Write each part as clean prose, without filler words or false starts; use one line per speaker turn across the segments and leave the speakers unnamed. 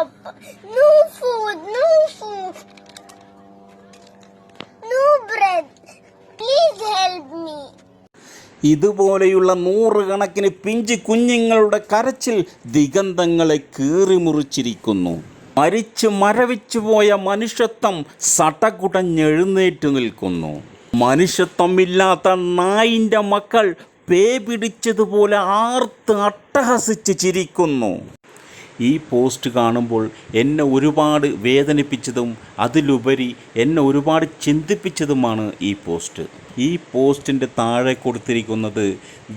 stop. No food, no food. No bread. Please help me.
ഇതുപോലെയുള്ള നൂറുകണക്കിന് പിഞ്ചു കുഞ്ഞുങ്ങളുടെ കരച്ചിൽ ദിഗന്ധങ്ങളെ കീറിമുറിച്ചിരിക്കുന്നു. മരിച്ചു മരവിച്ചു പോയ മനുഷ്യത്വം സടകുടഞ്ഞെഴുന്നേറ്റു നിൽക്കുന്നു. മനുഷ്യത്വമില്ലാത്ത നായിൻ്റെ മക്കൾ പേ പിടിച്ചതുപോലെ ആർത്ത് അട്ടഹസിച്ച് ചിരിക്കുന്നു. ഈ പോസ്റ്റ് കാണുമ്പോൾ എന്നെ ഒരുപാട് വേദനിപ്പിച്ചതും അതിലുപരി എന്നെ ഒരുപാട് ചിന്തിപ്പിച്ചതുമാണ് ഈ പോസ്റ്റ്. ഈ പോസ്റ്റിൻ്റെ താഴെ കൊടുത്തിരിക്കുന്നത്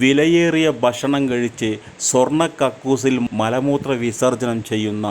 വിലയേറിയ ഭക്ഷണം കഴിച്ച് സ്വർണ്ണ കക്കൂസിൽ മലമൂത്ര വിസർജനം ചെയ്യുന്ന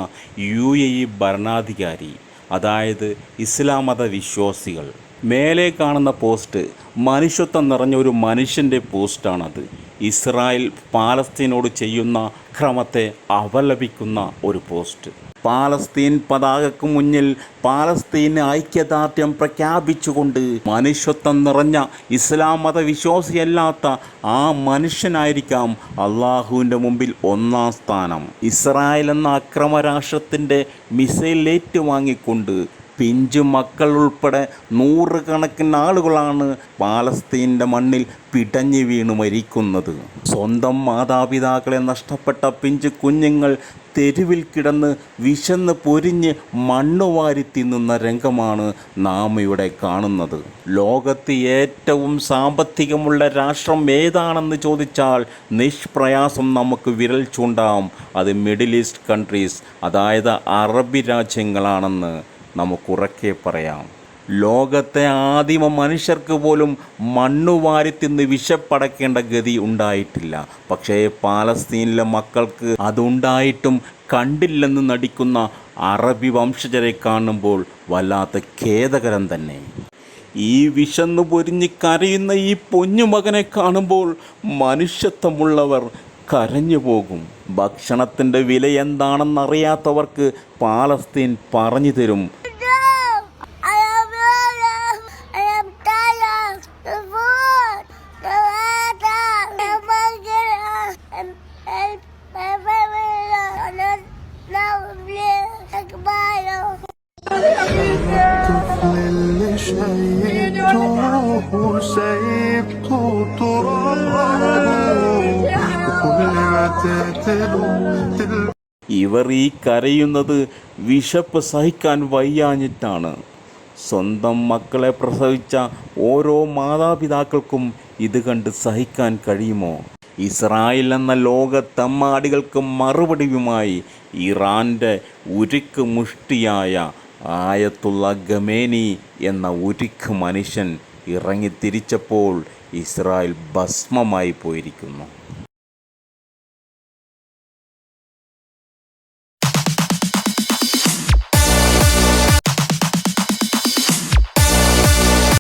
UAE ഭരണാധികാരി, അതായത് ഇസ്ലാം മത വിശ്വാസികൾ. മേലെ കാണുന്ന പോസ്റ്റ് മനുഷ്യത്വം നിറഞ്ഞ ഒരു മനുഷ്യൻ്റെ പോസ്റ്റാണത്. ഇസ്രായേൽ പാലസ്തീനോട് ചെയ്യുന്ന അക്രമത്തെ അപലപിക്കുന്ന ഒരു പോസ്റ്റ്. പാലസ്തീൻ പതാകയ്ക്ക് മുന്നിൽ പാലസ്തീന് ഐക്യദാർഢ്യം പ്രഖ്യാപിച്ചുകൊണ്ട് മനുഷ്യത്വം നിറഞ്ഞ ഇസ്ലാം മത വിശ്വാസിയല്ലാത്ത ആ മനുഷ്യനായിരിക്കാം അള്ളാഹുവിൻ്റെ മുമ്പിൽ ഒന്നാം സ്ഥാനം. ഇസ്രായേൽ എന്ന അക്രമരാഷ്ട്രത്തിൻ്റെ മിസൈൽ ഏറ്റുവാങ്ങിക്കൊണ്ട് പിഞ്ചു മക്കൾ ഉൾപ്പെടെ നൂറുകണക്കിന് ആളുകളാണ് പാലസ്തീൻ്റെ മണ്ണിൽ പിടഞ്ഞു വീണ് മരിക്കുന്നത്. സ്വന്തം മാതാപിതാക്കളെ നഷ്ടപ്പെട്ട പിഞ്ചു കുഞ്ഞുങ്ങൾ തെരുവിൽ കിടന്ന് വിശന്ന് പൊരിഞ്ഞ് മണ്ണുവാരി തിന്നുന്ന രംഗമാണ് നാം ഇവിടെ കാണുന്നത്. ലോകത്ത് ഏറ്റവും സാമ്പത്തികമുള്ള രാഷ്ട്രം ഏതാണെന്ന് ചോദിച്ചാൽ നിഷ്പ്രയാസം നമുക്ക് വിരൽ ചൂണ്ടാം. അത് മിഡിൽ ഈസ്റ്റ് കൺട്രീസ്, അതായത് അറബി രാജ്യങ്ങളാണെന്ന് നമുക്കുറക്കെ പറയാം. ലോകത്തെ ആദിമ മനുഷ്യർക്ക് പോലും മണ്ണുവാരി തിന്ന് വിശപ്പടക്കേണ്ട ഗതി ഉണ്ടായിട്ടില്ല. പക്ഷേ പാലസ്തീനിലെ മക്കൾക്ക് അതുണ്ടായിട്ടും കണ്ടില്ലെന്ന് നടിക്കുന്ന അറബി വംശജരെ കാണുമ്പോൾ വല്ലാത്ത ഖേദകരം തന്നെ. ഈ വിശന്നു പൊരിഞ്ഞ് കരയുന്ന ഈ പൊന്നുമകനെ കാണുമ്പോൾ മനുഷ്യത്വമുള്ളവർ കരഞ്ഞു പോകും. ഭക്ഷണത്തിൻ്റെ വില എന്താണെന്നറിയാത്തവർക്ക് പാലസ്തീൻ പറഞ്ഞു തരും. ഇവർ ഈ കരയുന്നത് വിശപ്പ് സഹിക്കാൻ വയ്യാഞ്ഞിട്ടാണ്. സ്വന്തം മക്കളെ പ്രസവിച്ച ഓരോ മാതാപിതാക്കൾക്കും ഇത് കണ്ട് സഹിക്കാൻ കഴിയുമോ? ഇസ്രായേൽ എന്ന ലോകത്തെമ്മാടികൾക്ക് മറുപടിയുമായി ഇറാൻ്റെ ഉരുക്ക് മുഷ്ടിയായ ആയത്തുള്ള ഖമേനി എന്ന ഉരുക്ക് മനുഷ്യൻ ഇറങ്ങിത്തിരിച്ചപ്പോൾ ഇസ്രായേൽ ഭസ്മമായി പോയിരിക്കുന്നു.